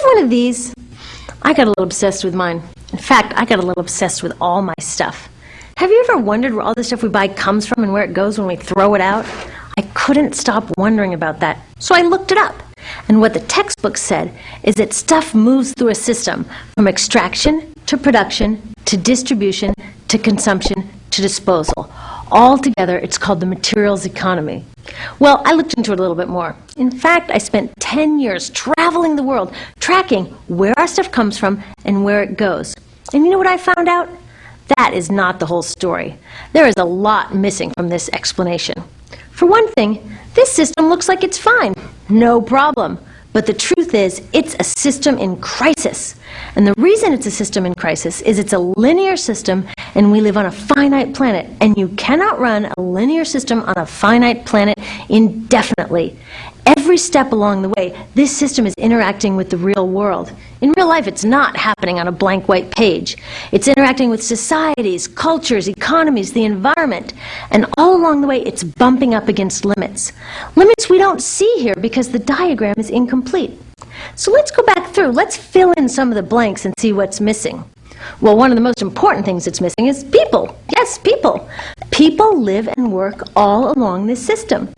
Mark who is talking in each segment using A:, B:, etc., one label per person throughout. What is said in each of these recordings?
A: One of these, I got a little obsessed with mine. In fact, I got a little obsessed with all my stuff. Have you ever wondered where all the stuff we buy comes from and where it goes when we throw it out? I couldn't stop wondering about that, so I looked it up. And what the textbook said is that stuff moves through a system from extraction to production to distribution to consumption to disposal. Altogether, it's called the materials economy. Well, I looked into it a little bit more. In fact, I spent 10 years traveling the world, tracking where our stuff comes from and where it goes. And you know what I found out? That is not the whole story. There is a lot missing from this explanation. For one thing, this system looks like it's fine. No problem. But the truth is, it's a system in crisis. And the reason it's a system in crisis is it's a linear system and we live on a finite planet. And you cannot run a linear system on a finite planet indefinitely. Every step along the way, this system is interacting with the real world. In real life, it's not happening on a blank white page. It's interacting with societies, cultures, economies, the environment. And all along the way, it's bumping up against limits. Limits we don't see here because the diagram is incomplete. So let's go back through. Let's fill in some of the blanks and see what's missing. Well, one of the most important things that's missing is people. Yes, people. People live and work all along this system.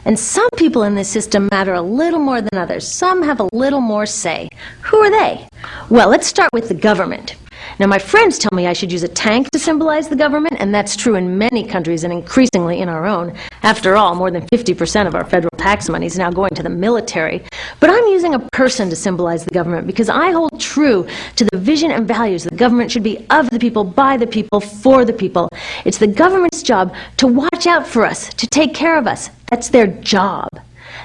A: And some people in this system matter a little more than others. Some have a little more say. Who are they? Well, let's start with the government. Now, my friends tell me I should use a tank to symbolize the government, and that's true in many countries and increasingly in our own. After all, more than 50% of our federal tax money is now going to the military. But I'm using a person to symbolize the government because I hold true to the vision and values the government should be of the people, by the people, for the people. It's the government's job to watch out for us, to take care of us. That's their job.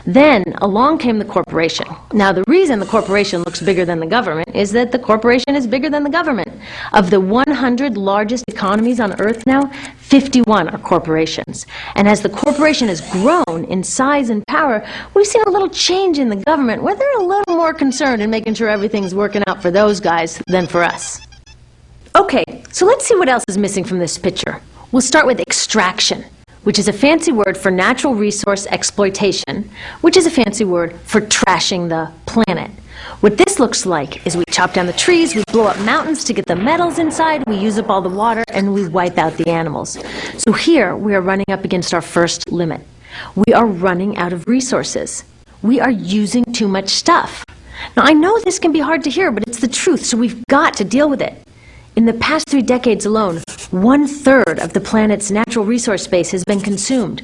A: Then along came the corporation. Now the reason the corporation looks bigger than the government is that the corporation is bigger than the government. Of the 100 largest economies on Earth now, 51 are corporations. And as the corporation has grown in size and power, we've seen a little change in the government where they're a little more concerned in making sure everything's working out for those guys than for us. Okay, so let's see what else is missing from this picture. We'll start with extraction, which is a fancy word for natural resource exploitation, which is a fancy word for trashing the planet. What this looks like is we chop down the trees, we blow up mountains to get the metals inside, we use up all the water, and we wipe out the animals. So here we are running up against our first limit. We are running out of resources. We are using too much stuff. Now I know this can be hard to hear, but it's the truth, so we've got to deal with it. In the past 3 decades alone, 1/3 of the planet's natural resource base has been consumed.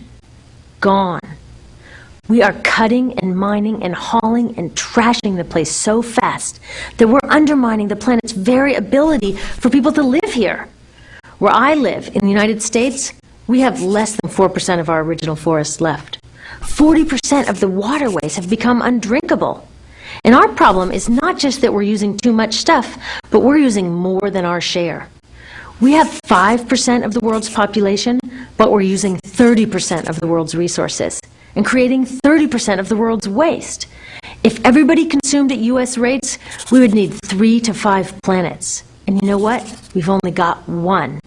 A: Gone. We are cutting and mining and hauling and trashing the place so fast that we're undermining the planet's very ability for people to live here. Where I live, in the United States, we have less than 4% of our original forests left. 40% of the waterways have become undrinkable. And our problem is not just that we're using too much stuff, but we're using more than our share. We have 5% of the world's population, but we're using 30% of the world's resources and creating 30% of the world's waste. If everybody consumed at US rates, we would need 3 to 5 planets. And you know what? We've only got 1.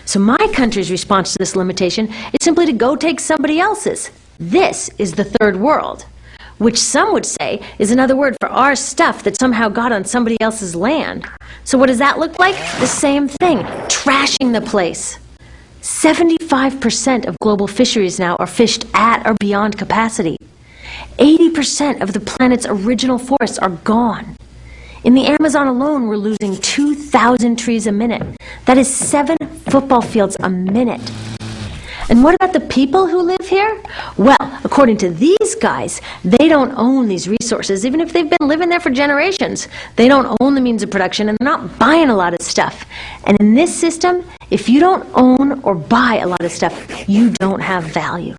A: So my country's response to this limitation is simply to go take somebody else's. This is the third world, which some would say is another word for our stuff that somehow got on somebody else's land. So what does that look like? The same thing, trashing the place. 75% of global fisheries now are fished at or beyond capacity. 80% of the planet's original forests are gone. In the Amazon alone, we're losing 2,000 trees a minute. That is 7 football fields a minute. And what about the people who live here? Well, according to these guys, they don't own these resources, even if they've been living there for generations. They don't own the means of production, and they're not buying a lot of stuff. And in this system, if you don't own or buy a lot of stuff, you don't have value.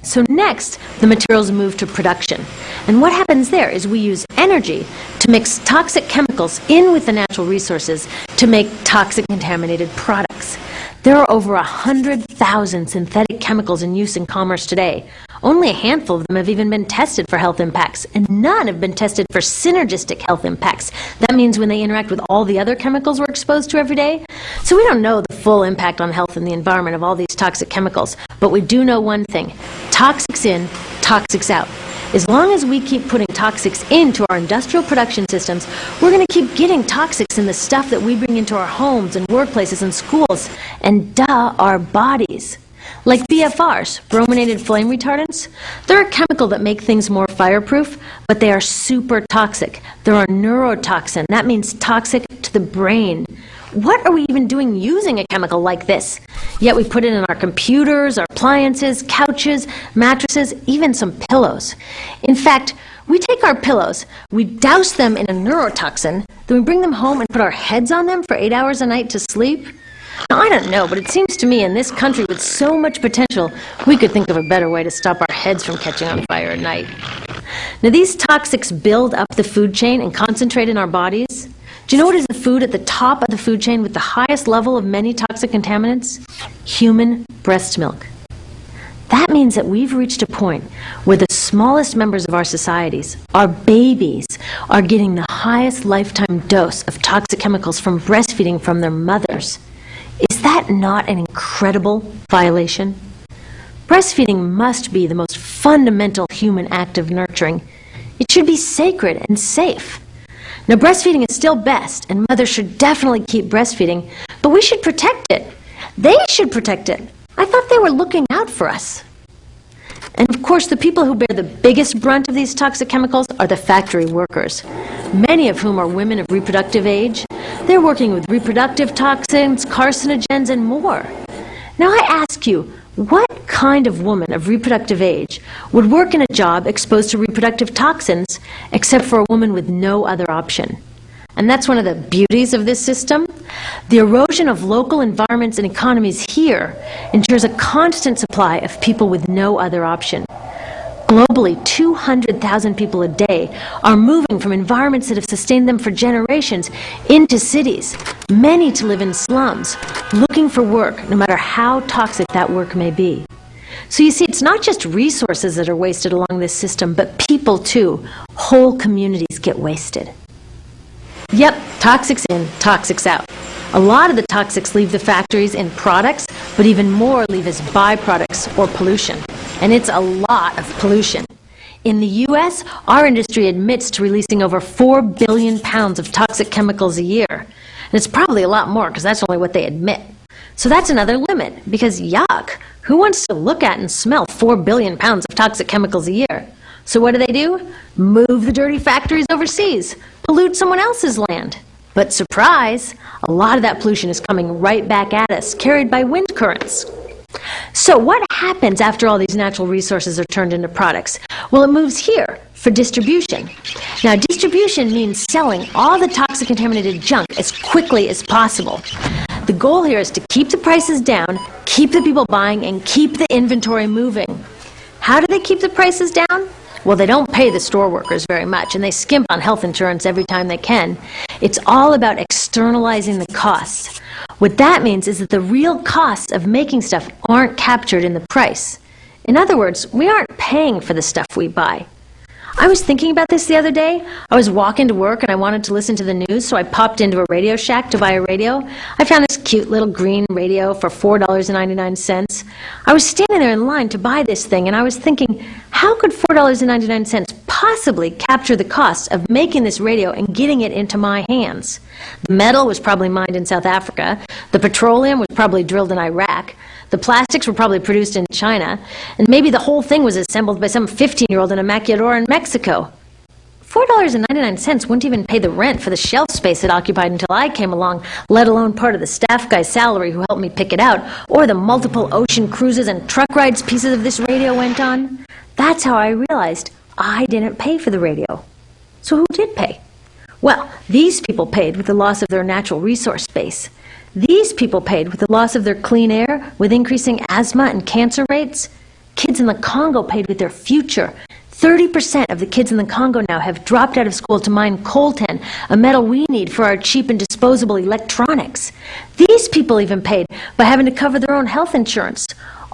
A: So next, the materials move to production. And what happens there is we use energy to mix toxic chemicals in with the natural resources to make toxic contaminated products. There are over 100,000 synthetic chemicals in use in commerce today. Only a handful of them have even been tested for health impacts, and none have been tested for synergistic health impacts. That means when they interact with all the other chemicals we're exposed to every day. So we don't know the full impact on health and the environment of all these toxic chemicals, but we do know one thing: toxics in, toxics out. As long as we keep putting toxics into our industrial production systems, we're going to keep getting toxics in the stuff that we bring into our homes and workplaces and schools, and our bodies. Like BFRs, brominated flame retardants. They're a chemical that make things more fireproof, but they are super toxic. They're a neurotoxin. That means toxic to the brain. What are we even doing using a chemical like this? Yet we put it in our computers, our appliances, couches, mattresses, even some pillows. In fact, we take our pillows, we douse them in a neurotoxin, then we bring them home and put our heads on them for 8 hours a night to sleep. Now, I don't know, but it seems to me in this country with so much potential, we could think of a better way to stop our heads from catching on fire at night. Now, these toxics build up the food chain and concentrate in our bodies. Do you know what is the food at the top of the food chain with the highest level of many toxic contaminants? Human breast milk. That means that we've reached a point where the smallest members of our societies, our babies, are getting the highest lifetime dose of toxic chemicals from breastfeeding from their mothers. Is that not an incredible violation? Breastfeeding must be the most fundamental human act of nurturing. It should be sacred and safe. Now, breastfeeding is still best, and mothers should definitely keep breastfeeding, but we should protect it. They should protect it. I thought they were looking out for us. And of course, the people who bear the biggest brunt of these toxic chemicals are the factory workers, many of whom are women of reproductive age. They're working with reproductive toxins, carcinogens, and more. Now I ask you, what kind of woman of reproductive age would work in a job exposed to reproductive toxins except for a woman with no other option? And that's one of the beauties of this system. The erosion of local environments and economies here ensures a constant supply of people with no other option. Globally, 200,000 people a day are moving from environments that have sustained them for generations into cities, many to live in slums, looking for work, no matter how toxic that work may be. So you see, it's not just resources that are wasted along this system, but people too. Whole communities get wasted. Yep, toxics in, toxics out. A lot of the toxics leave the factories in products, but even more leave as byproducts or pollution. And it's a lot of pollution. In the US, our industry admits to releasing over 4 billion pounds of toxic chemicals a year. And it's probably a lot more because that's only what they admit. So that's another limit, because yuck, who wants to look at and smell 4 billion pounds of toxic chemicals a year? So what do? Move the dirty factories overseas, pollute someone else's land. But surprise, a lot of that pollution is coming right back at us, carried by wind currents. So what happens after all these natural resources are turned into products? Well, it moves here for distribution. Now, distribution means selling all the toxic contaminated junk as quickly as possible. The goal here is to keep the prices down, keep the people buying, and keep the inventory moving. How do they keep the prices down? Well, they don't pay the store workers very much, and they skimp on health insurance every time they can. It's all about externalizing the costs. What that means is that the real costs of making stuff aren't captured in the price. In other words, we aren't paying for the stuff we buy. I was thinking about this the other day. I was walking to work and I wanted to listen to the news, so I popped into a Radio Shack to buy a radio. I found this cute little green radio for $4.99. I was standing there in line to buy this thing, and I was thinking, how could $4.99 possibly capture the cost of making this radio and getting it into my hands? The metal was probably mined in South Africa. The petroleum was probably drilled in Iraq. The plastics were probably produced in China, and maybe the whole thing was assembled by some 15-year-old in a maquiladora in Mexico. $4.99 wouldn't even pay the rent for the shelf space it occupied until I came along, let alone part of the staff guy's salary who helped me pick it out, or the multiple ocean cruises and truck rides pieces of this radio went on. That's how I realized I didn't pay for the radio. So who did pay? Well, these people paid with the loss of their natural resource base. These people paid with the loss of their clean air, with increasing asthma and cancer rates. Kids in the Congo paid with their future. 30% of the kids in the Congo now have dropped out of school to mine coltan, a metal we need for our cheap and disposable electronics. These people even paid by having to cover their own health insurance.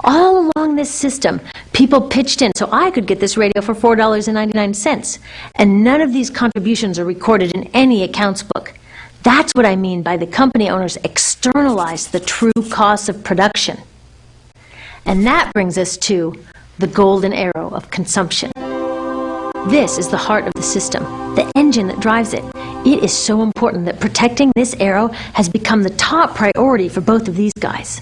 A: All along this system, people pitched in so I could get this radio for $4.99, and none of these contributions are recorded in any accounts book. That's what I mean by the company owners externalize the true costs of production. And that brings us to the golden arrow of consumption. This is the heart of the system, the engine that drives it. It is so important that protecting this arrow has become the top priority for both of these guys.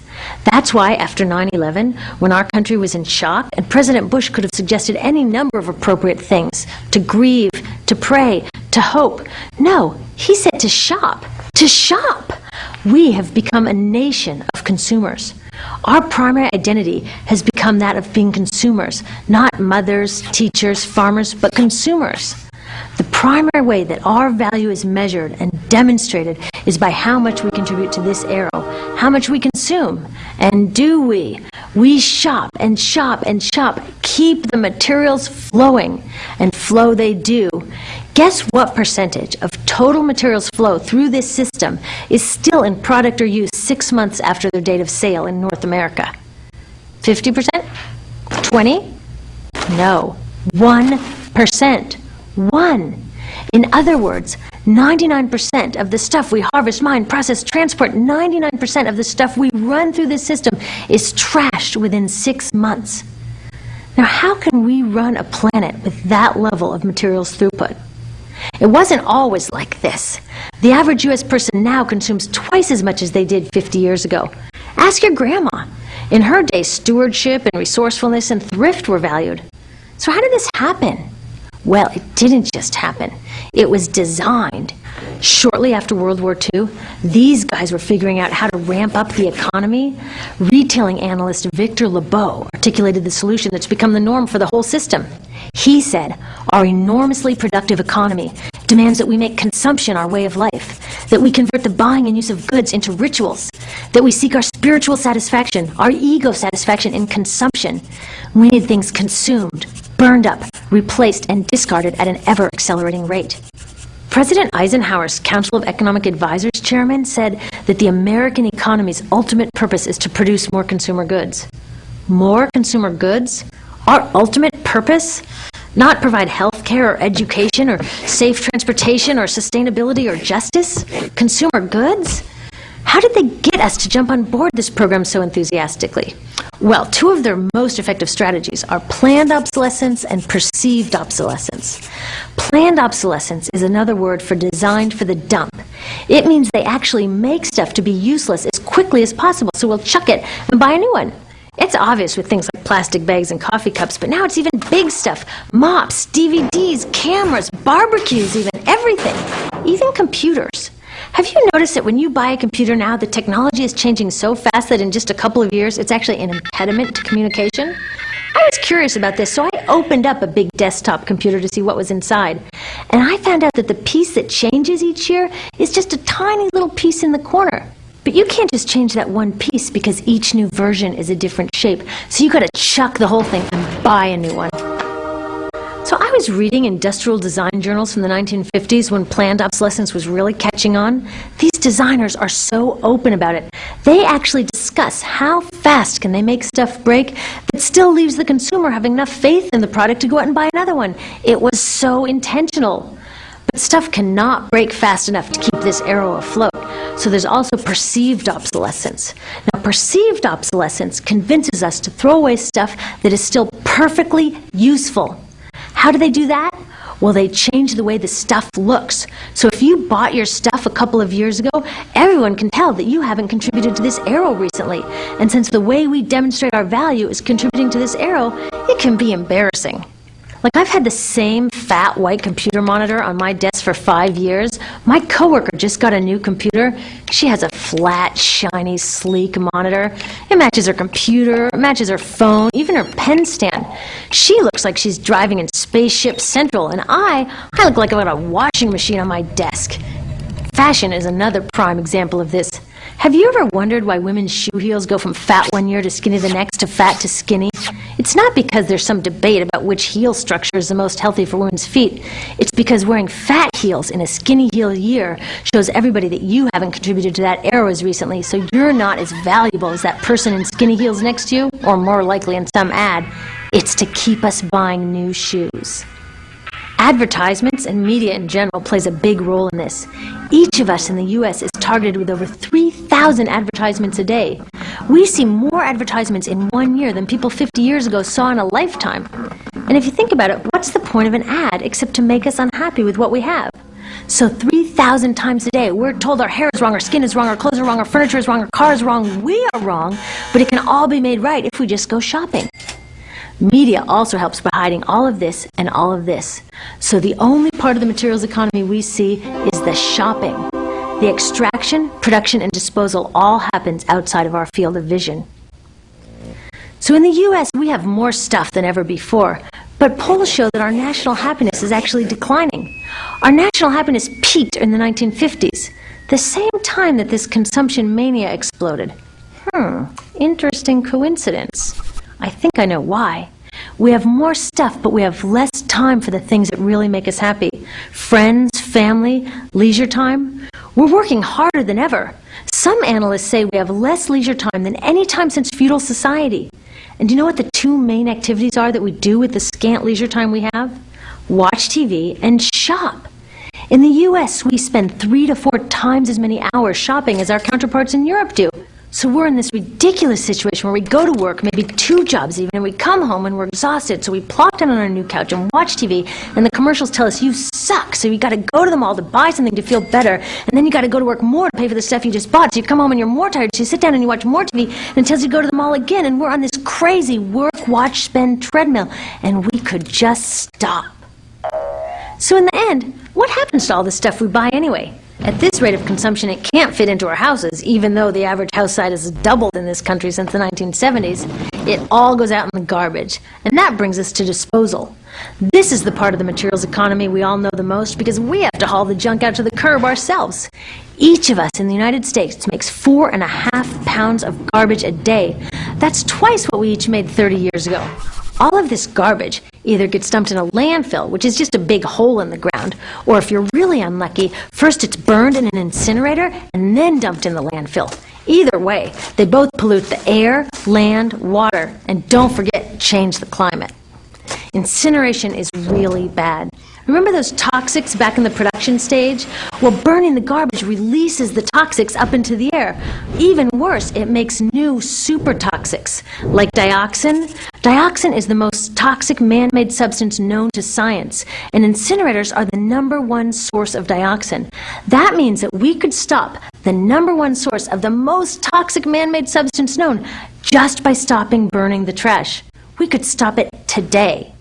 A: That's why after 9/11, when our country was in shock, and President Bush could have suggested any number of appropriate things, to grieve, to pray, to hope. No, he said to shop. To shop! We have become a nation of consumers. Our primary identity has become that of being consumers, not mothers, teachers, farmers, but consumers. The primary way that our value is measured and demonstrated is by how much we contribute to this arrow, how much we consume. And do we? We shop and shop and shop, keep the materials flowing, and flow they do. Guess what percentage of total materials flow through this system is still in product or use 6 months after their date of sale in North America? 50%? 20? No, 1%. 1. In other words, 99% of the stuff we harvest, mine, process, transport, 99% of the stuff we run through this system is trashed within 6 months. Now, how can we run a planet with that level of materials throughput? It wasn't always like this. The average U.S. person now consumes twice as much as they did 50 years ago. Ask your grandma. In her day, stewardship and resourcefulness and thrift were valued. So how did this happen? Well, it didn't just happen. It was designed. Shortly after World War II, these guys were figuring out how to ramp up the economy. Retailing analyst Victor Lebeau articulated the solution that's become the norm for the whole system. He said, our enormously productive economy demands that we make consumption our way of life, that we convert the buying and use of goods into rituals, that we seek our spiritual satisfaction, our ego satisfaction in consumption. We need things consumed, burned up, replaced, and discarded at an ever-accelerating rate. President Eisenhower's Council of Economic Advisors chairman said that the American economy's ultimate purpose is to produce more consumer goods. More consumer goods? Our ultimate purpose? Not provide health care or education or safe transportation or sustainability or justice? Consumer goods? How did they get us to jump on board this program so enthusiastically? Well, two of their most effective strategies are planned obsolescence and perceived obsolescence. Planned obsolescence is another word for designed for the dump. It means they actually make stuff to be useless as quickly as possible, so we'll chuck it and buy a new one. It's obvious with things like plastic bags and coffee cups, but now it's even big stuff. Mops, DVDs, cameras, barbecues even, everything. Even computers. Have you noticed that when you buy a computer now, the technology is changing so fast that in just a couple of years, it's actually an impediment to communication? I was curious about this, so I opened up a big desktop computer to see what was inside. And I found out that the piece that changes each year is just a tiny little piece in the corner. But you can't just change that one piece because each new version is a different shape. So you gotta chuck the whole thing and buy a new one. So I was reading industrial design journals from the 1950s when planned obsolescence was really catching on. These designers are so open about it. They actually discuss how fast can they make stuff break that still leaves the consumer having enough faith in the product to go out and buy another one. It was so intentional. But stuff cannot break fast enough to keep this arrow afloat. So there's also perceived obsolescence. Now, perceived obsolescence convinces us to throw away stuff that is still perfectly useful. How do they do that? Well, they change the way the stuff looks. So if you bought your stuff a couple of years ago, everyone can tell that you haven't contributed to this arrow recently. And since the way we demonstrate our value is contributing to this arrow, it can be embarrassing. Like, I've had the same fat white computer monitor on my desk for 5 years. My coworker just got a new computer. She has a flat, shiny, sleek monitor. It matches her computer, it matches her phone, even her pen stand. She looks like she's driving in Spaceship Central, and I look like I've got a washing machine on my desk. Fashion is another prime example of this. Have you ever wondered why women's shoe heels go from fat one year to skinny the next to fat to skinny? It's It's not because there's some debate about which heel structure is the most healthy for women's feet. It's because wearing fat heels in a skinny heel year shows everybody that you haven't contributed to that era as recently, so you're not as valuable as that person in skinny heels next to you, or more likely in some ad. It's to keep us buying new shoes. Advertisements and media in general plays a big role in this. Each of us in the U.S. is targeted with over 3,000 advertisements a day. We see more advertisements in 1 year than people 50 years ago saw in a lifetime. And if you think about it, what's the point of an ad except to make us unhappy with what we have? So 3,000 times a day, we're told our hair is wrong, our skin is wrong, our clothes are wrong, our furniture is wrong, our car is wrong. We are wrong, but it can all be made right if we just go shopping. Media also helps by hiding all of this and all of this. So the only part of the materials economy we see is the shopping. The extraction, production, and disposal all happens outside of our field of vision. So in the U.S., we have more stuff than ever before, but polls show that our national happiness is actually declining. Our national happiness peaked in the 1950s, the same time that this consumption mania exploded. Interesting coincidence. I think I know why. We have more stuff, but we have less time for the things that really make us happy. Friends, family, leisure time. We're working harder than ever. Some analysts say we have less leisure time than any time since feudal society. And do you know what the two main activities are that we do with the scant leisure time we have? Watch TV and shop. In the US, we spend 3 to 4 times as many hours shopping as our counterparts in Europe do. So we're in this ridiculous situation where we go to work, maybe 2 jobs even, and we come home and we're exhausted, so we plop down on our new couch and watch TV, and the commercials tell us you suck, so you gotta go to the mall to buy something to feel better, and then you gotta go to work more to pay for the stuff you just bought, so you come home and you're more tired, so you sit down and you watch more TV, and it tells you to go to the mall again, and we're on this crazy work, watch, spend treadmill, and we could just stop. So in the end, what happens to all the stuff we buy anyway? At this rate of consumption, it can't fit into our houses, even though the average house size has doubled in this country since the 1970s. It all goes out in the garbage. And that brings us to disposal. This is the part of the materials economy we all know the most because we have to haul the junk out to the curb ourselves. Each of us in the United States makes 4.5 pounds of garbage a day. That's twice what we each made 30 years ago. All of this garbage either gets dumped in a landfill, which is just a big hole in the ground, or if you're really unlucky, first it's burned in an incinerator and then dumped in the landfill. Either way, they both pollute the air, land, water, and don't forget, change the climate. Incineration is really bad. Remember those toxics back in the production stage? Well, burning the garbage releases the toxics up into the air. Even worse, it makes new super toxics, like dioxin. Dioxin is the most toxic man-made substance known to science, and incinerators are the #1 source of dioxin. That means that we could stop the #1 source of the most toxic man-made substance known just by stopping burning the trash. We could stop it today.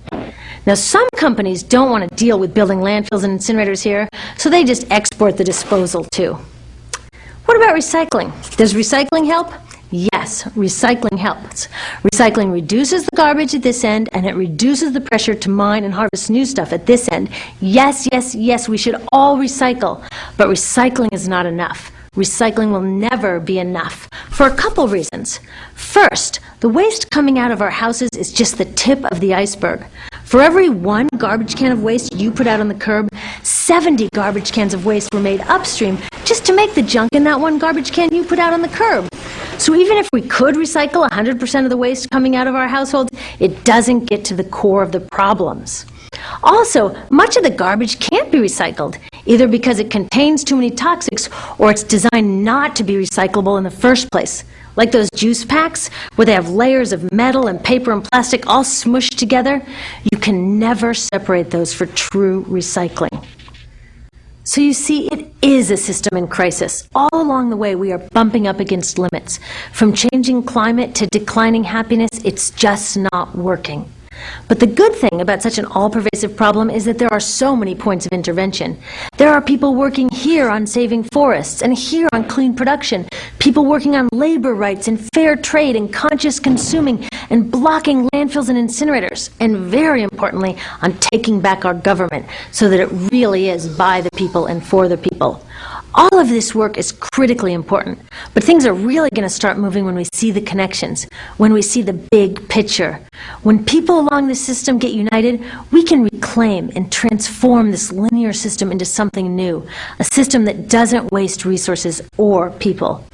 A: Now, some companies don't want to deal with building landfills and incinerators here, so they just export the disposal too. What about recycling? Does recycling help? Yes, recycling helps. Recycling reduces the garbage at this end, and it reduces the pressure to mine and harvest new stuff at this end. Yes, yes, yes, we should all recycle, but recycling is not enough. Recycling will never be enough for a couple reasons. First, the waste coming out of our houses is just the tip of the iceberg. For every 1 garbage can of waste you put out on the curb, 70 garbage cans of waste were made upstream just to make the junk in that 1 garbage can you put out on the curb. So even if we could recycle 100% of the waste coming out of our households, it doesn't get to the core of the problems. Also, much of the garbage can't be recycled, either because it contains too many toxics or it's designed not to be recyclable in the first place. Like those juice packs, where they have layers of metal and paper and plastic all smushed together, you can never separate those for true recycling. So you see, it is a system in crisis. All along the way, we are bumping up against limits. From changing climate to declining happiness, it's just not working. But the good thing about such an all-pervasive problem is that there are so many points of intervention. There are people working here on saving forests and here on clean production, people working on labor rights and fair trade and conscious consuming and blocking landfills and incinerators, and very importantly, on taking back our government so that it really is by the people and for the people. All of this work is critically important, but things are really going to start moving when we see the connections, when we see the big picture. When people along the system get united, we can reclaim and transform this linear system into something new, a system that doesn't waste resources or people.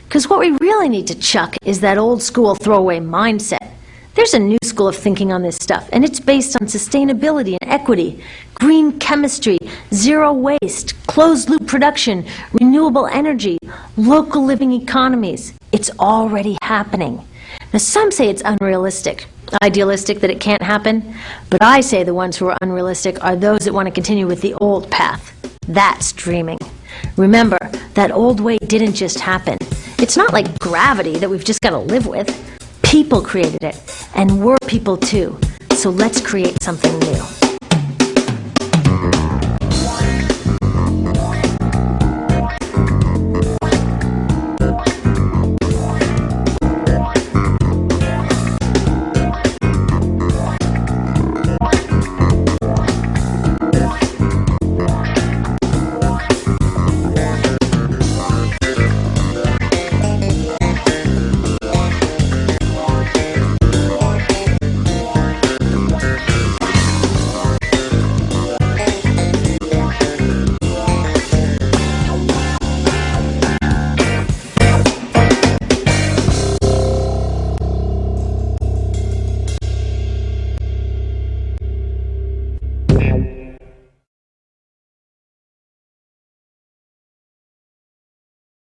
A: Because what we really need to chuck is that old school throwaway mindset. There's a new school of thinking on this stuff, and it's based on sustainability and equity, green chemistry, zero waste, closed-loop production, renewable energy, local living economies. It's already happening. Now, some say it's unrealistic, idealistic that it can't happen, but I say the ones who are unrealistic are those that want to continue with the old path. That's dreaming. Remember, that old way didn't just happen. It's not like gravity that we've just got to live with. People created it, and we're people too. So let's create something new.